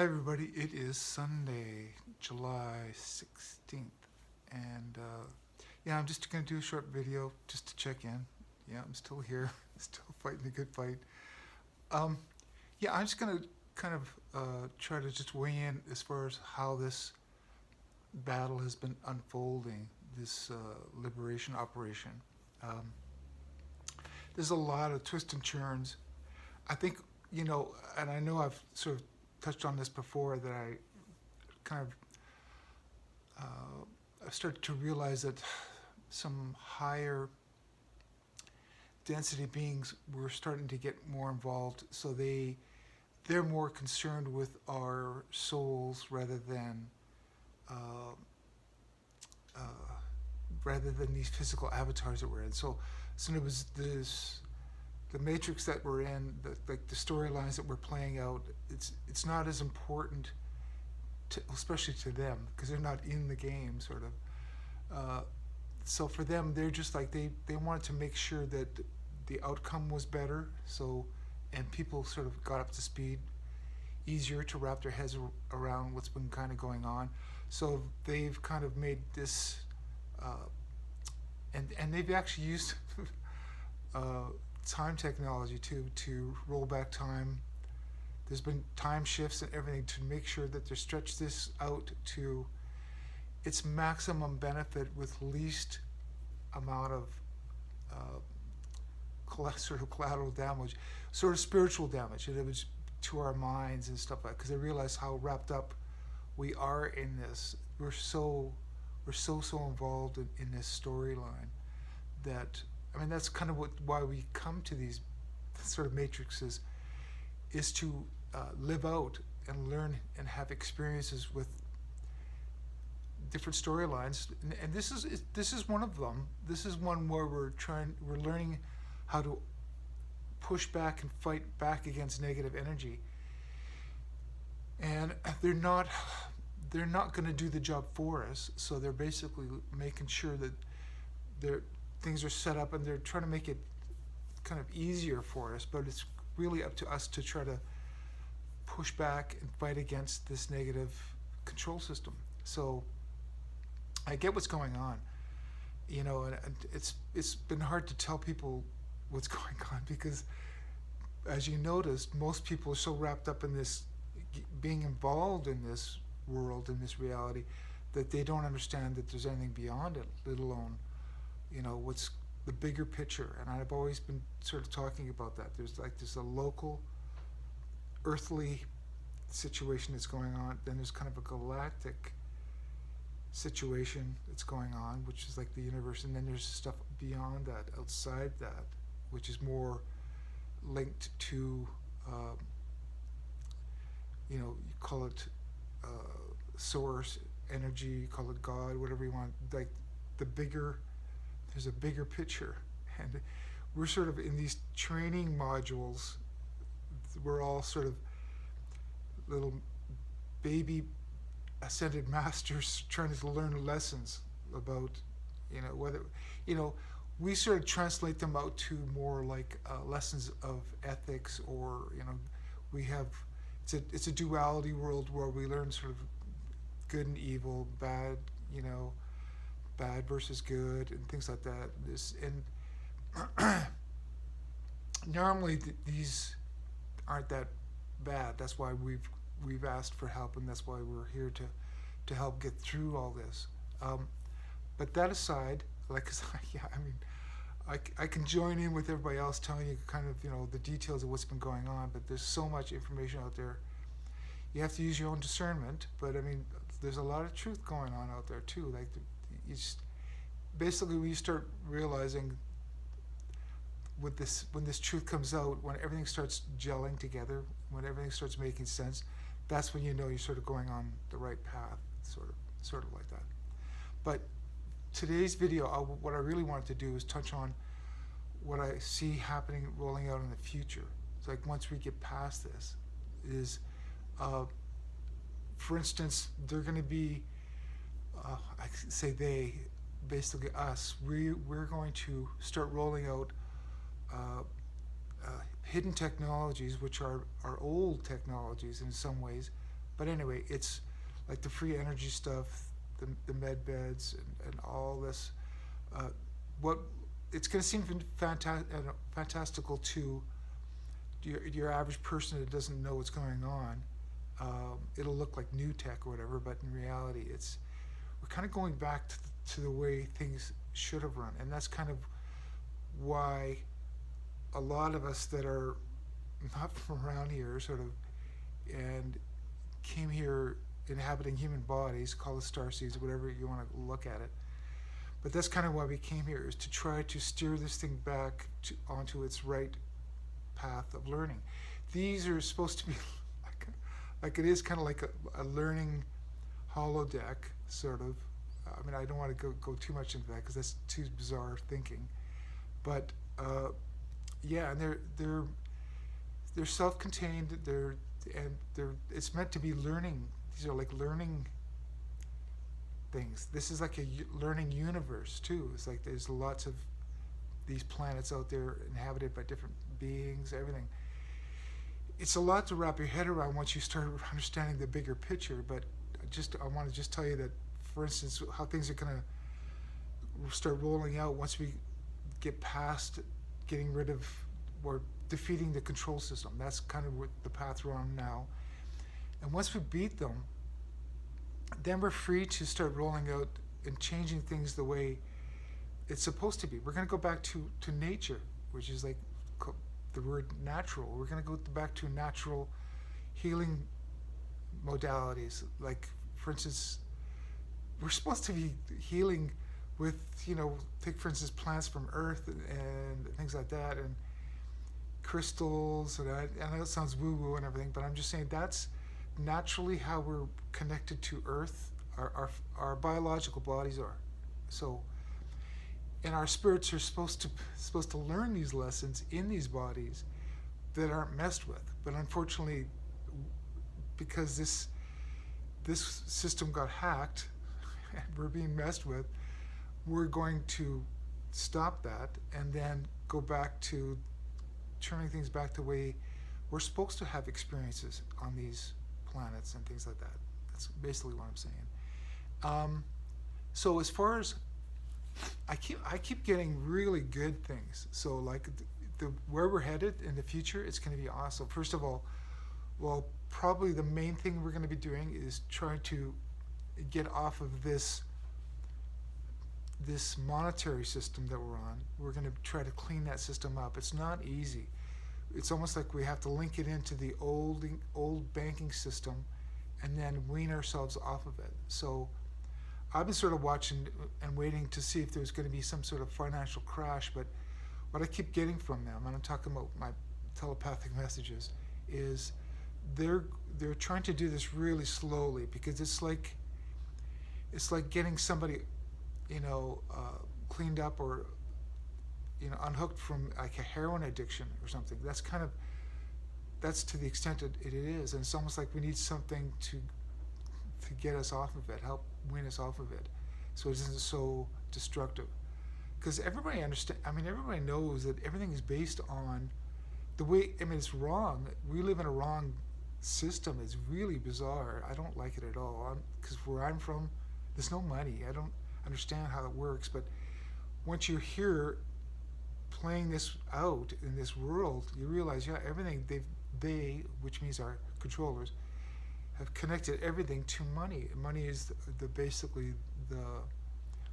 Hi, everybody. It is Sunday, July 16th. And yeah, I'm just going to do a short video just to check in. Yeah, I'm still here, still fighting the good fight. Um, yeah, I'm just going to kind of try to just weigh in as far as how this battle has been unfolding, this liberation operation. Um, there's a lot of twists and turns. I think, and I know I've sort of touched on this before, that I kind of I've started to realize that some higher density beings were starting to get more involved. So they're more concerned with our souls uh, uh, rather than these physical avatars that we're in. So it was this the matrix that we're in, like the storylines that we're playing out. It's not as important especially to them, because they're not in the game, sort of. So for them, they're just like they wanted to make sure that the outcome was better. So, and people sort of got up to speed, easier to wrap their heads around what's been kind of going on. So they've kind of made this, and they've actually used uh, time technology to roll back time. There's been time shifts and everything to make sure that they stretch this out to its maximum benefit with least amount of sort of collateral damage, sort of spiritual damage, and it was to our minds and stuff like. Because I realize how wrapped up we are in this. We're so involved in this storyline that, I mean, that's kind of why we come to these sort of matrices, is to live out and learn and have experiences with different storylines, and this is one of them. This is one where we're learning how to push back and fight back against negative energy, and they're not going to do the job for us. So they're basically making sure that their things are set up, and they're trying to make it kind of easier for us. But it's really up to us to try to push back and fight against this negative control system. So I get what's going on, and it's been hard to tell people what's going on, because, as you noticed, most people are so wrapped up in this, being involved in this world, in this reality, that they don't understand that there's anything beyond it, let alone, what's the bigger picture. And I've always been sort of talking about that. There's a local, earthly situation that's going on. Then there's kind of a galactic situation that's going on, which is like the universe, and then there's stuff beyond that, outside that, which is more linked to, you call it source energy, you call it God, whatever you want. Like there's a bigger picture, and we're sort of in these training modules. We're all sort of little baby ascended masters trying to learn lessons about, whether, we sort of translate them out to more like lessons of ethics, or, we have, it's a duality world where we learn sort of good and evil, bad, bad versus good, and things like that. And normally these aren't that bad. That's why we've asked for help, and that's why we're here to help get through all this. But that aside, like, yeah, I mean, I can join in with everybody else telling you kind of, the details of what's been going on, but there's so much information out there. You have to use your own discernment, but I mean, there's a lot of truth going on out there too. Like, basically, when you start realizing when this truth comes out, when everything starts gelling together, when everything starts making sense, that's when you're sort of going on the right path, sort of like that. But today's video, what I really wanted to do is touch on what I see happening, rolling out in the future. It's like, once we get past this, is, for instance, they're going to be, I say they, basically us. We're going to start rolling out hidden technologies, which are old technologies in some ways, But anyway, it's like the free energy stuff, the med beds, and all this. What it's going to seem fantastical to your average person that doesn't know what's going on. It'll look like new tech or whatever, but in reality, we're kind of going back to the way things should have run, and that's kind of why a lot of us that are not from around here, sort of, and came here inhabiting human bodies, call it starseeds, whatever you want to look at it. But that's kind of why we came here, is to try to steer this thing back onto its right path of learning. These are supposed to be like it is kind of like a learning holodeck, sort of. I mean, I don't want to go too much into that because that's too bizarre thinking. But yeah, and they're self-contained. It's meant to be learning. These are like learning things. This is like a learning universe too. It's like there's lots of these planets out there inhabited by different beings, everything. It's a lot to wrap your head around once you start understanding the bigger picture, but I want to just tell you that, for instance, how things are going to start rolling out once we get past getting rid of or defeating the control system. That's kind of what the path we're on now. And once we beat them, then we're free to start rolling out and changing things the way it's supposed to be. We're going to go back to nature, which is like the word natural. We're going to go back to natural healing modalities. Like, for instance, we're supposed to be healing with, take, for instance, plants from Earth and things like that, and crystals. And I know it sounds woo-woo and everything, but I'm just saying that's naturally how we're connected to Earth. Our biological bodies are. So, and our spirits are supposed to learn these lessons in these bodies that aren't messed with. But unfortunately, because this system got hacked and we're being messed with, we're going to stop that and then go back to turning things back the way we're supposed to have experiences on these planets and things like that. That's basically what I'm saying. So as far as I keep getting really good things. So like the where we're headed in the future, it's going to be awesome. First of all, well, probably the main thing we're going to be doing is trying to get off of this monetary system that we're on. We're going to try to clean that system up. It's not easy. It's almost like we have to link it into the old banking system and then wean ourselves off of it. So I've been sort of watching and waiting to see if there's going to be some sort of financial crash, but what I keep getting from them, and I'm talking about my telepathic messages, is they're trying to do this really slowly, because it's like getting somebody, cleaned up or unhooked from like a heroin addiction or something. That's to the extent it is, and it's almost like we need something to get us off of it, help wean us off of it, so it isn't so destructive. Because everybody everybody knows that everything is based on the way. It's wrong. We live in a wrong system. It's really bizarre. I don't like it at all. Because where I'm from, there's no money. I don't understand how it works. But once you're here playing this out in this world, you realize, everything they, which means our controllers, have connected everything to money. Money is basically the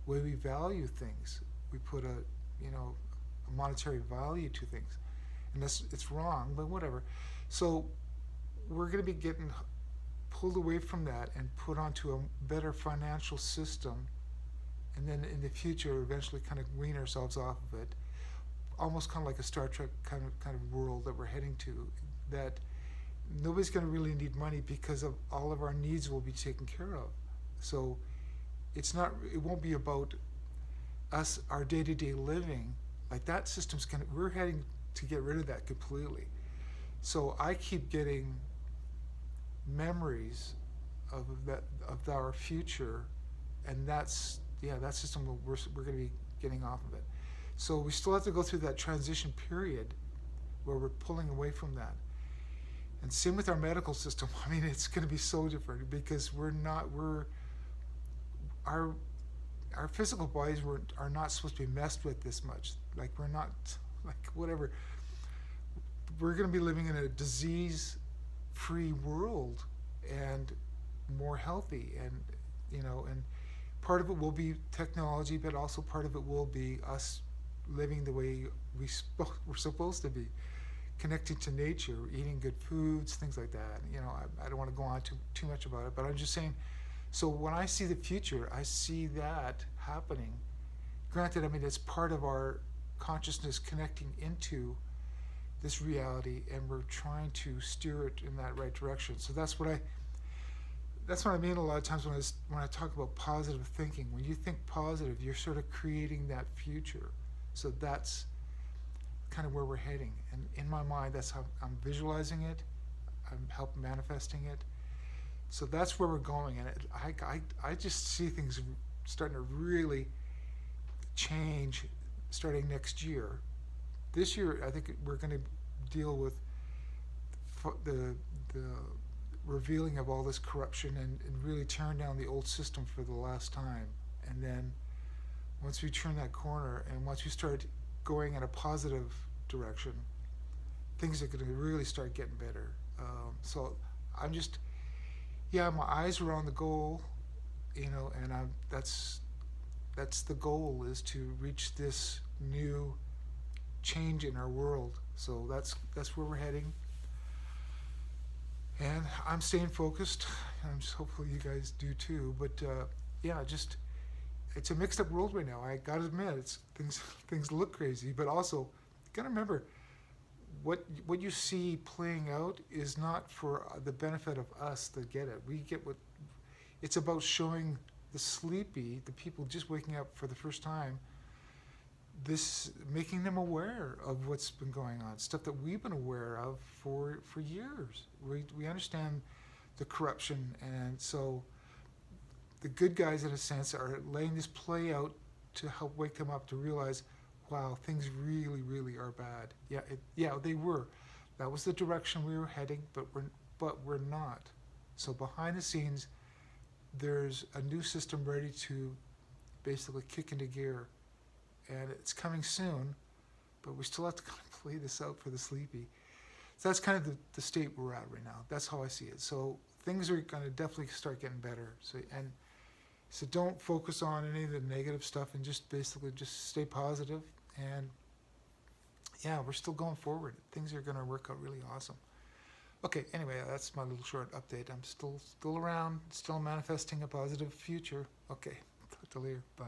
way we value things. We put a monetary value to things, and it's wrong, but whatever. So we're going to be getting pulled away from that and put onto a better financial system, and then in the future eventually kind of wean ourselves off of it, almost kind of like a Star Trek kind of world that we're heading to, that nobody's going to really need money because of all of our needs will be taken care of. So it won't be about us, our day-to-day living. Like that system's we're heading to get rid of that completely. So I keep getting memories of our future, and that system we're going to be getting off of it. So we still have to go through that transition period where we're pulling away from that. And same with our medical system. I mean, it's going to be so different because our our physical bodies are not supposed to be messed with this much. Like we're not, like whatever. We're going to be living in a disease-free world and more healthy, and and part of it will be technology, but also part of it will be us living the way we're supposed to be, connecting to nature, eating good foods, things like that. I don't want to go on too much about it, but I'm just saying. So when I see the future, I see that happening. Granted, I mean it's part of our consciousness connecting into this reality, and we're trying to steer it in that right direction. So that's what I mean a lot of times when I talk about positive thinking. When you think positive, you're sort of creating that future. So that's kind of where we're heading. And in my mind, that's how I'm visualizing it. I'm helping manifesting it. So that's where we're going. And I just see things starting to really change starting next year. This year, I think we're going to deal with the revealing of all this corruption and really turn down the old system for the last time. And then once we turn that corner and once we start going in a positive direction, things are going to really start getting better. So I'm just, my eyes are on the goal, and that's the goal, is to reach this new change in our world. So that's where we're heading. And I'm staying focused. I'm just hopefully you guys do too. But just it's a mixed up world right now. I gotta admit, things look crazy, but also you gotta remember what you see playing out is not for the benefit of us that get it. We get what it's about, showing the sleepy, the people just waking up for the first time, this, making them aware of what's been going on, stuff that we've been aware of for years. We understand the corruption, and so the good guys, in a sense, are laying this play out to help wake them up to realize, wow, things really, really are bad. They were. That was the direction we were heading, but we're not. So behind the scenes, there's a new system ready to basically kick into gear. And it's coming soon, but we still have to kind of play this out for the sleepy. So that's kind of the state we're at right now. That's how I see it. So things are going to definitely start getting better. So don't focus on any of the negative stuff, and just basically just stay positive. And we're still going forward. Things are going to work out really awesome. Okay, anyway, that's my little short update. I'm still around, still manifesting a positive future. Okay, talk to you later. Bye.